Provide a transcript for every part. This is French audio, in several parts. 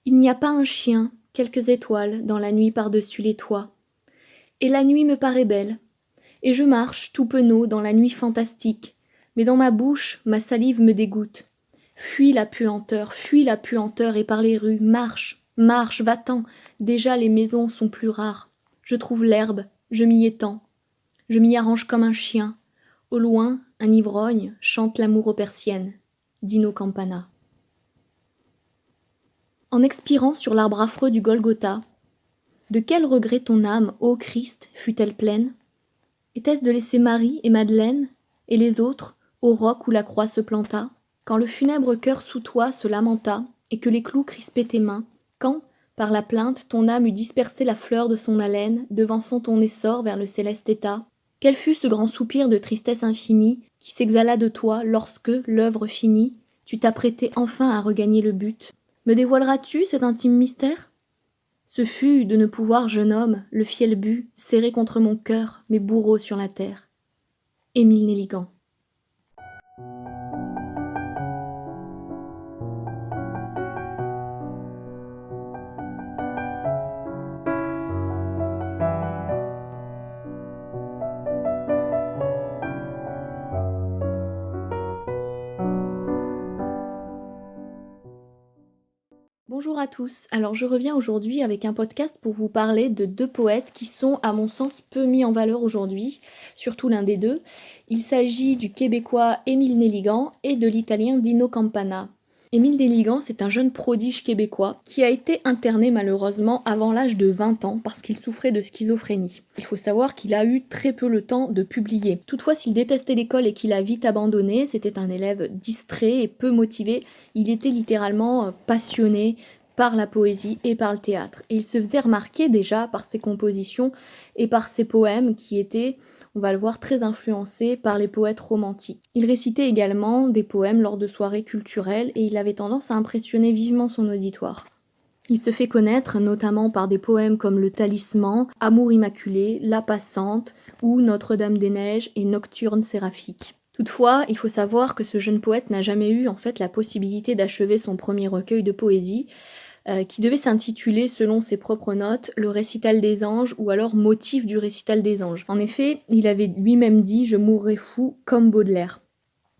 Il n'y a pas un chien, quelques étoiles dans la nuit par-dessus les toits. Et la nuit me paraît belle. Et je marche tout penaud dans la nuit fantastique. Mais dans ma bouche, ma salive me dégoûte. Fuis la puanteur, et par les rues, marche, marche, va-t'en. Déjà les maisons sont plus rares. Je trouve l'herbe, je m'y étends. Je m'y arrange comme un chien. Au loin, un ivrogne chante l'amour aux persiennes. Dino Campana. En expirant sur l'arbre affreux du Golgotha, de quel regret ton âme, ô Christ, fut-elle pleine? Était-ce de laisser Marie et Madeleine, et les autres, au roc où la croix se planta, quand le funèbre cœur sous toi se lamenta, et que les clous crispaient tes mains, quand, par la plainte, ton âme eut dispersé la fleur de son haleine, devançant ton essor vers le céleste état? Quel fut ce grand soupir de tristesse infinie qui s'exhala de toi lorsque, l'œuvre finie, tu t'apprêtais enfin à regagner le but? Me dévoileras-tu cet intime mystère? Ce fut de ne pouvoir, jeune homme, le fiel but, serrer contre mon cœur mes bourreaux sur la terre. Émile Nelligan. Bonjour à tous, alors je reviens aujourd'hui avec un podcast pour vous parler de deux poètes qui sont à mon sens peu mis en valeur aujourd'hui, surtout l'un des deux. Il s'agit du québécois Émile Nelligan et de l'italien Dino Campana. Émile Nelligan, c'est un jeune prodige québécois qui a été interné malheureusement avant l'âge de 20 ans parce qu'il souffrait de schizophrénie. Il faut savoir qu'il a eu très peu le temps de publier. Toutefois, s'il détestait l'école et qu'il a vite abandonné, c'était un élève distrait et peu motivé. Il était littéralement passionné par la poésie et par le théâtre. Et il se faisait remarquer déjà par ses compositions et par ses poèmes qui étaient, on va le voir, très influencés par les poètes romantiques. Il récitait également des poèmes lors de soirées culturelles et il avait tendance à impressionner vivement son auditoire. Il se fait connaître notamment par des poèmes comme Le Talisman, Amour immaculé, La Passante ou Notre-Dame des Neiges et Nocturne séraphique. Toutefois, il faut savoir que ce jeune poète n'a jamais eu en fait la possibilité d'achever son premier recueil de poésie, qui devait s'intituler, selon ses propres notes, Le Récital des Anges ou alors Motif du Récital des Anges. En effet, il avait lui-même dit « Je mourrai fou comme Baudelaire ».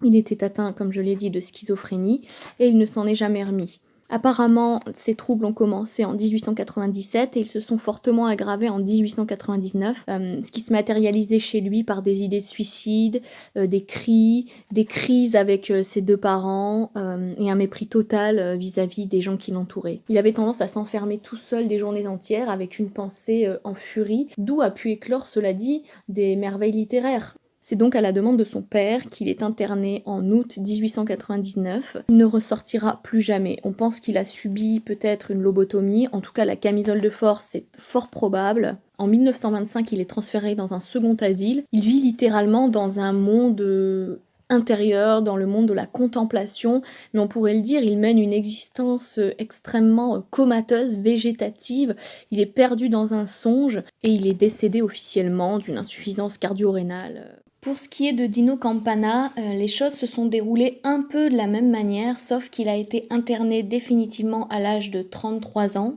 Il était atteint, comme je l'ai dit, de schizophrénie et il ne s'en est jamais remis. Apparemment, ces troubles ont commencé en 1897 et ils se sont fortement aggravés en 1899, ce qui se matérialisait chez lui par des idées de suicide, des cris, des crises avec ses deux parents et un mépris total vis-à-vis des gens qui l'entouraient. Il avait tendance à s'enfermer tout seul des journées entières avec une pensée en furie, d'où a pu éclore, cela dit, des merveilles littéraires. C'est donc à la demande de son père qu'il est interné en août 1899. Il ne ressortira plus jamais. On pense qu'il a subi peut-être une lobotomie, en tout cas la camisole de force, c'est fort probable. En 1925, il est transféré dans un second asile. Il vit littéralement dans un monde intérieur, dans le monde de la contemplation, mais on pourrait le dire, il mène une existence extrêmement comateuse, végétative. Il est perdu dans un songe et il est décédé officiellement d'une insuffisance cardio-rénale. Pour ce qui est de Dino Campana, les choses se sont déroulées un peu de la même manière, sauf qu'il a été interné définitivement à l'âge de 33 ans.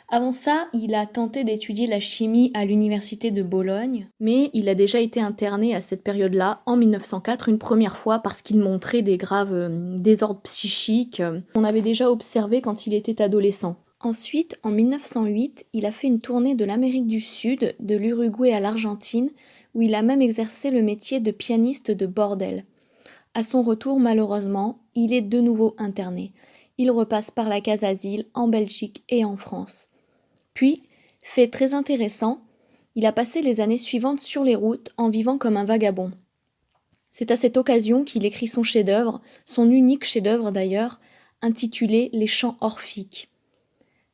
Avant ça, il a tenté d'étudier la chimie à l'université de Bologne, mais il a déjà été interné à cette période-là, en 1904, une première fois parce qu'il montrait des graves désordres psychiques qu'on avait déjà observés quand il était adolescent. Ensuite, en 1908, il a fait une tournée de l'Amérique du Sud, de l'Uruguay à l'Argentine, où il a même exercé le métier de pianiste de bordel. À son retour, malheureusement, il est de nouveau interné. Il repasse par la case asile en Belgique et en France. Puis, fait très intéressant, il a passé les années suivantes sur les routes en vivant comme un vagabond. C'est à cette occasion qu'il écrit son chef-d'œuvre, son unique chef-d'œuvre d'ailleurs, intitulé Les Chants Orphiques.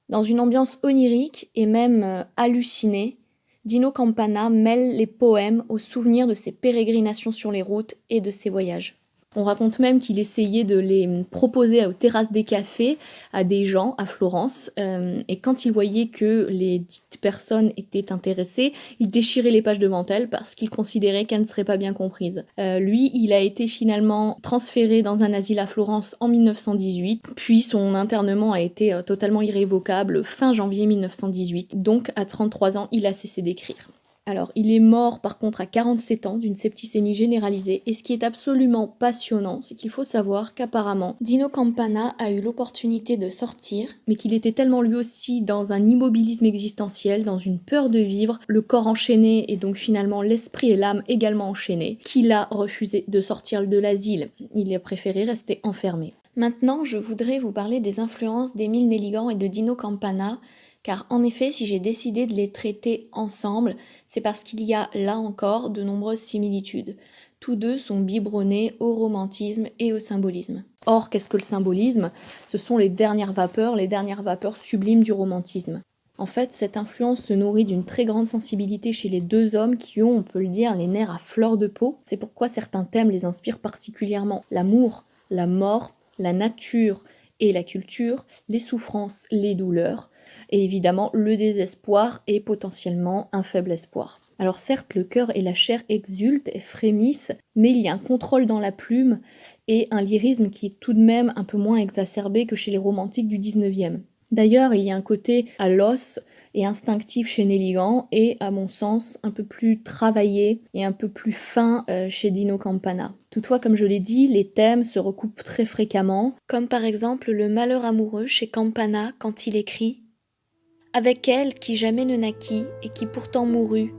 Dans une ambiance onirique et même hallucinée, Dino Campana mêle les poèmes aux souvenirs de ses pérégrinations sur les routes et de ses voyages. On raconte même qu'il essayait de les proposer aux terrasses des cafés à des gens à Florence, et quand il voyait que les dites personnes étaient intéressées, il déchirait les pages devant elles parce qu'il considérait qu'elles ne seraient pas bien comprises. Lui, il a été finalement transféré dans un asile à Florence en 1918, puis son internement a été totalement irrévocable fin janvier 1918, donc à 33 ans, il a cessé d'écrire. Alors, il est mort par contre à 47 ans d'une septicémie généralisée, et ce qui est absolument passionnant, c'est qu'il faut savoir qu'apparemment, Dino Campana a eu l'opportunité de sortir, mais qu'il était tellement lui aussi dans un immobilisme existentiel, dans une peur de vivre, le corps enchaîné et donc finalement l'esprit et l'âme également enchaînés, qu'il a refusé de sortir de l'asile. Il a préféré rester enfermé. Maintenant, je voudrais vous parler des influences d'Émile Nelligan et de Dino Campana, car en effet, si j'ai décidé de les traiter ensemble, c'est parce qu'il y a là encore de nombreuses similitudes. Tous deux sont biberonnés au romantisme et au symbolisme. Or, qu'est-ce que le symbolisme ? Ce sont les dernières vapeurs sublimes du romantisme. En fait, cette influence se nourrit d'une très grande sensibilité chez les deux hommes qui ont, on peut le dire, les nerfs à fleur de peau. C'est pourquoi certains thèmes les inspirent particulièrement. L'amour, la mort, la nature et la culture, les souffrances, les douleurs, et évidemment le désespoir et potentiellement un faible espoir. Alors certes, le cœur et la chair exultent et frémissent, mais il y a un contrôle dans la plume et un lyrisme qui est tout de même un peu moins exacerbé que chez les romantiques du 19e. D'ailleurs, il y a un côté à l'os et instinctif chez Nelligan et, à mon sens, un peu plus travaillé et un peu plus fin chez Dino Campana. Toutefois, comme je l'ai dit, les thèmes se recoupent très fréquemment, comme par exemple le malheur amoureux chez Campana quand il écrit « Avec elle qui jamais ne naquit et qui pourtant mourut,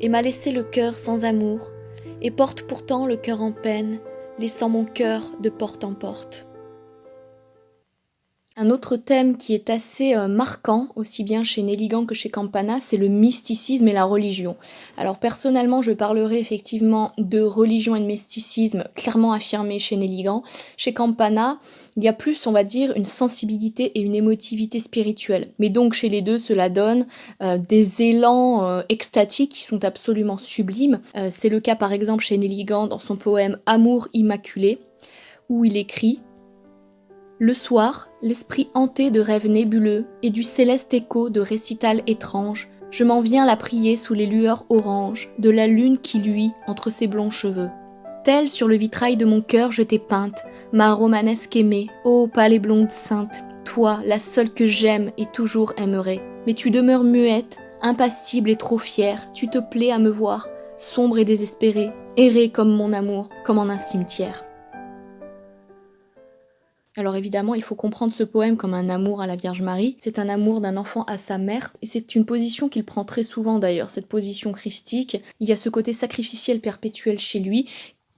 et m'a laissé le cœur sans amour, et porte pourtant le cœur en peine, laissant mon cœur de porte en porte. » Un autre thème qui est assez marquant, aussi bien chez Nelligan que chez Campana, c'est le mysticisme et la religion. Alors personnellement, je parlerai effectivement de religion et de mysticisme clairement affirmés chez Nelligan. Chez Campana, il y a plus, on va dire, une sensibilité et une émotivité spirituelle. Mais donc chez les deux, cela donne des élans extatiques qui sont absolument sublimes. C'est le cas par exemple chez Nelligan dans son poème Amour immaculé, où il écrit « Le soir, l'esprit hanté de rêves nébuleux et du céleste écho de récitals étranges, je m'en viens la prier sous les lueurs oranges de la lune qui luit entre ses blonds cheveux. Telle sur le vitrail de mon cœur je t'ai peinte, ma romanesque aimée, ô pâle et blonde sainte, toi, la seule que j'aime et toujours aimerai. Mais tu demeures muette, impassible et trop fière, tu te plais à me voir, sombre et désespérée, errer comme mon amour, comme en un cimetière. » Alors évidemment, il faut comprendre ce poème comme un amour à la Vierge Marie. C'est un amour d'un enfant à sa mère, et c'est une position qu'il prend très souvent d'ailleurs, cette position christique. Il y a ce côté sacrificiel perpétuel chez lui,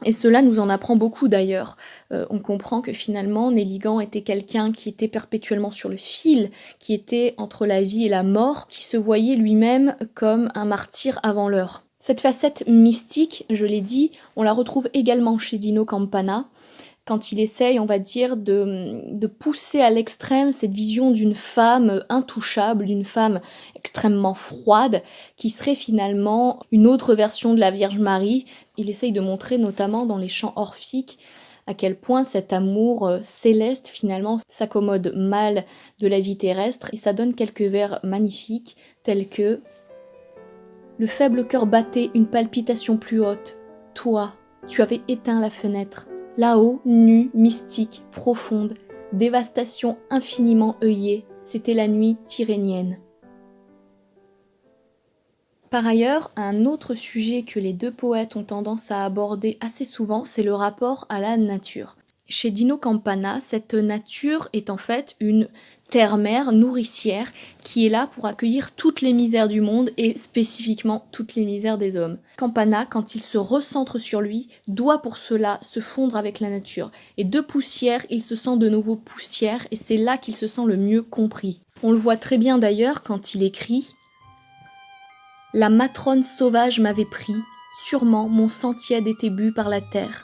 et cela nous en apprend beaucoup d'ailleurs. On comprend que finalement, Nelligan était quelqu'un qui était perpétuellement sur le fil, qui était entre la vie et la mort, qui se voyait lui-même comme un martyr avant l'heure. Cette facette mystique, je l'ai dit, on la retrouve également chez Dino Campana, quand il essaye, on va dire, de pousser à l'extrême cette vision d'une femme intouchable, d'une femme extrêmement froide, qui serait finalement une autre version de la Vierge Marie. Il essaye de montrer, notamment dans les chants orphiques, à quel point cet amour céleste, finalement, s'accommode mal de la vie terrestre, et ça donne quelques vers magnifiques, tels que « Le faible cœur battait une palpitation plus haute. Toi, tu avais éteint la fenêtre. Là-haut, nue, mystique, profonde, dévastation infiniment œillée, c'était la nuit tyrénienne. » Par ailleurs, un autre sujet que les deux poètes ont tendance à aborder assez souvent, c'est le rapport à la nature. Chez Dino Campana, cette nature est en fait une terre-mère nourricière qui est là pour accueillir toutes les misères du monde et spécifiquement toutes les misères des hommes. Campana, quand il se recentre sur lui, doit pour cela se fondre avec la nature. Et de poussière, il se sent de nouveau poussière et c'est là qu'il se sent le mieux compris. On le voit très bien d'ailleurs quand il écrit « La matrone sauvage m'avait pris, sûrement mon sang tiède était bu par la terre.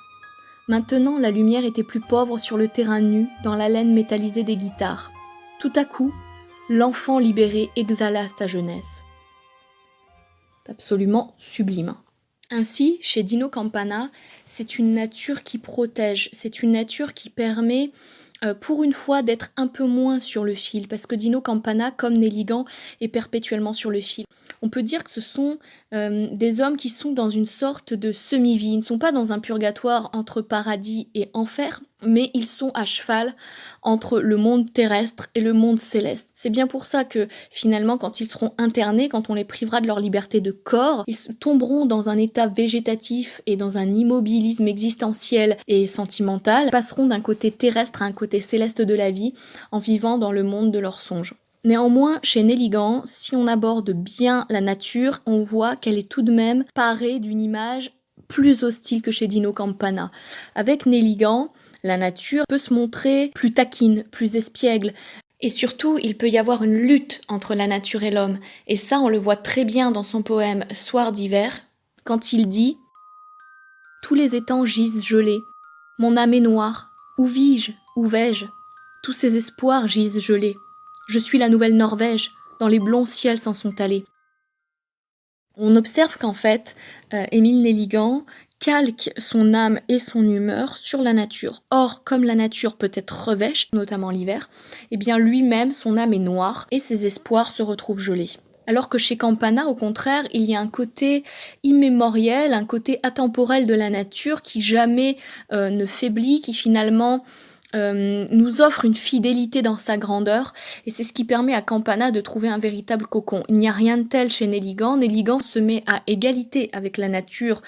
Maintenant, la lumière était plus pauvre sur le terrain nu, dans la laine métallisée des guitares. Tout à coup, l'enfant libéré exhala sa jeunesse. » C'est absolument sublime. Ainsi, chez Dino Campana, c'est une nature qui protège, c'est une nature qui permet pour une fois d'être un peu moins sur le fil, parce que Dino Campana, comme Nelligan, est perpétuellement sur le fil. On peut dire que ce sont des hommes qui sont dans une sorte de semi-vie. Ils ne sont pas dans un purgatoire entre paradis et enfer, mais ils sont à cheval entre le monde terrestre et le monde céleste. C'est bien pour ça que finalement, quand ils seront internés, quand on les privera de leur liberté de corps, ils tomberont dans un état végétatif et dans un immobilisme existentiel et sentimental, passeront d'un côté terrestre à un côté céleste de la vie en vivant dans le monde de leurs songes. Néanmoins, chez Nelligan, si on aborde bien la nature, on voit qu'elle est tout de même parée d'une image plus hostile que chez Dino Campana. Avec Nelligan, la nature peut se montrer plus taquine, plus espiègle. Et surtout, il peut y avoir une lutte entre la nature et l'homme. Et ça, on le voit très bien dans son poème Soir d'hiver, quand il dit « Tous les étangs gisent gelés. Mon âme est noire. Où vis-je? Où vais-je? Tous ces espoirs gisent gelés. Je suis la nouvelle Norvège. Dans les blonds ciels s'en sont allés. » On observe qu'en fait, Émile Nelligan calque son âme et son humeur sur la nature. Or, comme la nature peut être revêche, notamment l'hiver, eh bien lui-même, son âme est noire et ses espoirs se retrouvent gelés. Alors que chez Campana, au contraire, il y a un côté immémoriel, un côté atemporel de la nature qui jamais ne faiblit, qui finalement nous offre une fidélité dans sa grandeur, et c'est ce qui permet à Campana de trouver un véritable cocon. Il n'y a rien de tel chez Nelligan. Nelligan se met à égalité avec la nature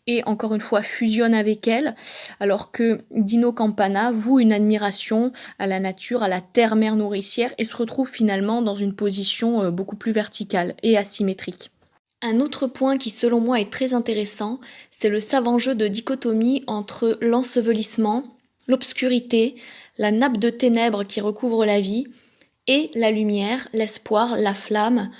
et encore une fois fusionne avec elle, alors que Dino Campana voue une admiration à la nature, à la terre-mère nourricière, et se retrouve finalement dans une position beaucoup plus verticale et asymétrique. Un autre point qui selon moi est très intéressant, c'est le savant jeu de dichotomie entre l'ensevelissement, l'obscurité, la nappe de ténèbres qui recouvre la vie, et la lumière, l'espoir, la flamme,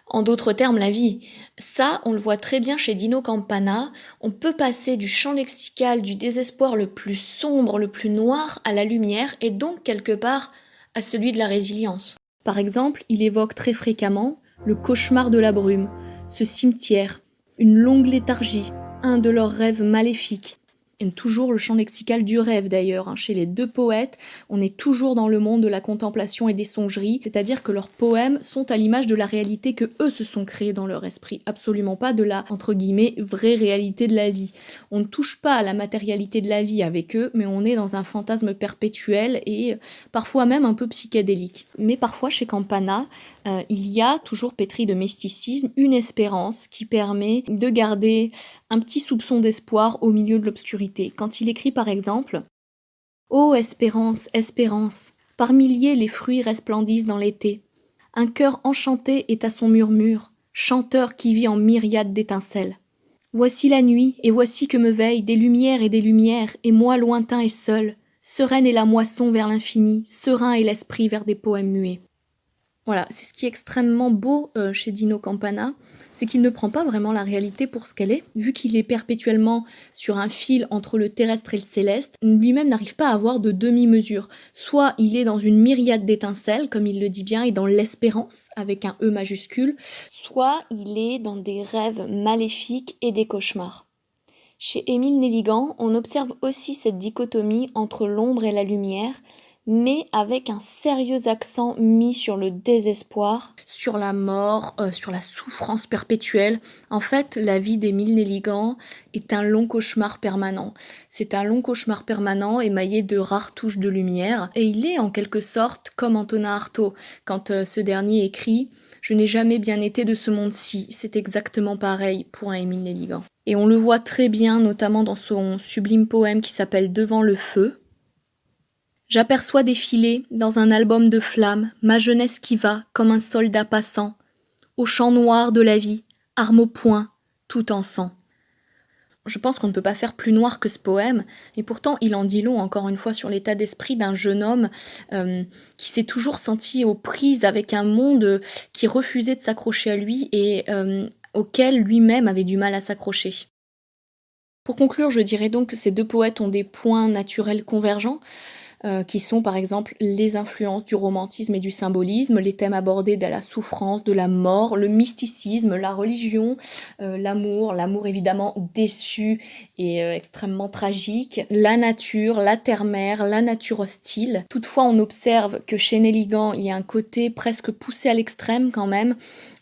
en d'autres termes la vie. Ça, on le voit très bien chez Dino Campana, on peut passer du champ lexical du désespoir le plus sombre, le plus noir, à la lumière, et donc quelque part à celui de la résilience. Par exemple, il évoque très fréquemment le cauchemar de la brume, ce cimetière, une longue léthargie, un de leurs rêves maléfiques. Et toujours le champ lexical du rêve d'ailleurs. Chez les deux poètes, on est toujours dans le monde de la contemplation et des songeries, c'est-à-dire que leurs poèmes sont à l'image de la réalité que eux se sont créés dans leur esprit, absolument pas de la, entre guillemets, vraie réalité de la vie. On ne touche pas à la matérialité de la vie avec eux, mais on est dans un fantasme perpétuel et parfois même un peu psychédélique. Mais parfois chez Campana, il y a, toujours pétri de mysticisme, une espérance qui permet de garder un petit soupçon d'espoir au milieu de l'obscurité. Quand il écrit par exemple « Ô espérance, espérance, par milliers les fruits resplendissent dans l'été. Un cœur enchanté est à son murmure, chanteur qui vit en myriades d'étincelles. Voici la nuit, et voici que me veillent des lumières, et moi lointain et seul. Sereine est la moisson vers l'infini, serein est l'esprit vers des poèmes muets. » Voilà, c'est ce qui est extrêmement beau chez Dino Campana, c'est qu'il ne prend pas vraiment la réalité pour ce qu'elle est, vu qu'il est perpétuellement sur un fil entre le terrestre et le céleste, lui-même n'arrive pas à avoir de demi-mesure. Soit il est dans une myriade d'étincelles, comme il le dit bien, et dans l'espérance, avec un E majuscule, soit il est dans des rêves maléfiques et des cauchemars. Chez Émile Nelligan, on observe aussi cette dichotomie entre l'ombre et la lumière, mais avec un sérieux accent mis sur le désespoir, sur la mort, sur la souffrance perpétuelle. En fait, la vie d'Émile Nelligan est un long cauchemar permanent. C'est un long cauchemar permanent émaillé de rares touches de lumière, et il est en quelque sorte comme Antonin Artaud, quand ce dernier écrit « Je n'ai jamais bien été de ce monde-ci », c'est exactement pareil pour un Émile Nelligan. Et on le voit très bien, notamment dans son sublime poème qui s'appelle « Devant le feu ». J'aperçois défiler, dans un album de flammes, ma jeunesse qui va, comme un soldat passant, au champ noir de la vie, arme au poing, tout en sang. Je pense qu'on ne peut pas faire plus noir que ce poème, et pourtant il en dit long encore une fois sur l'état d'esprit d'un jeune homme qui s'est toujours senti aux prises avec un monde qui refusait de s'accrocher à lui et auquel lui-même avait du mal à s'accrocher. Pour conclure, je dirais donc que ces deux poètes ont des points naturels convergents. qui sont par exemple les influences du romantisme et du symbolisme, les thèmes abordés de la souffrance, de la mort, le mysticisme, la religion, l'amour évidemment déçu et extrêmement tragique, la nature, la terre-mère, la nature hostile. Toutefois, on observe que chez Nelligan, il y a un côté presque poussé à l'extrême quand même,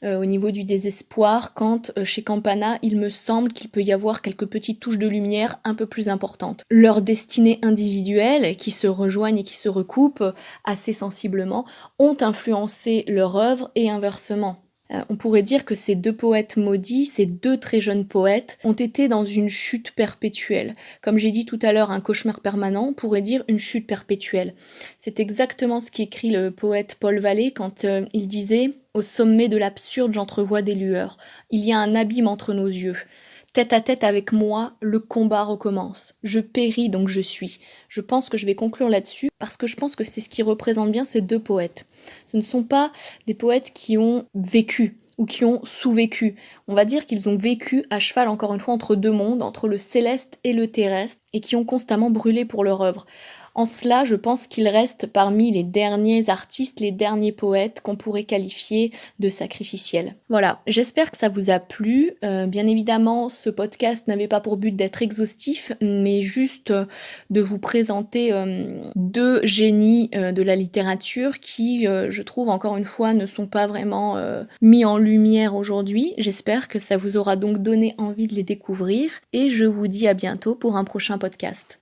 au niveau du désespoir, quand chez Campana, il me semble qu'il peut y avoir quelques petites touches de lumière un peu plus importantes. Leurs destinées individuelles, qui se rejoignent et qui se recoupent assez sensiblement, ont influencé leur œuvre et inversement. On pourrait dire que ces deux poètes maudits, ces deux très jeunes poètes, ont été dans une chute perpétuelle. Comme j'ai dit tout à l'heure, un cauchemar permanent, on pourrait dire une chute perpétuelle. C'est exactement ce qu'écrit le poète Paul Vallée quand il disait « Au sommet de l'absurde, j'entrevois des lueurs. Il y a un abîme entre nos yeux. Tête à tête avec moi, le combat recommence. Je péris donc je suis. » Je pense que je vais conclure là-dessus parce que je pense que c'est ce qui représente bien ces deux poètes. Ce ne sont pas des poètes qui ont vécu ou qui ont sous-vécu. On va dire qu'ils ont vécu à cheval, encore une fois, entre deux mondes, entre le céleste et le terrestre, et qui ont constamment brûlé pour leur œuvre. En cela, je pense qu'ils restent parmi les derniers artistes, les derniers poètes qu'on pourrait qualifier de sacrificiels. Voilà, j'espère que ça vous a plu. Bien évidemment, ce podcast n'avait pas pour but d'être exhaustif, mais juste de vous présenter deux génies de la littérature qui, je trouve, encore une fois, ne sont pas vraiment mis en lumière aujourd'hui. J'espère que ça vous aura donc donné envie de les découvrir et je vous dis à bientôt pour un prochain podcast.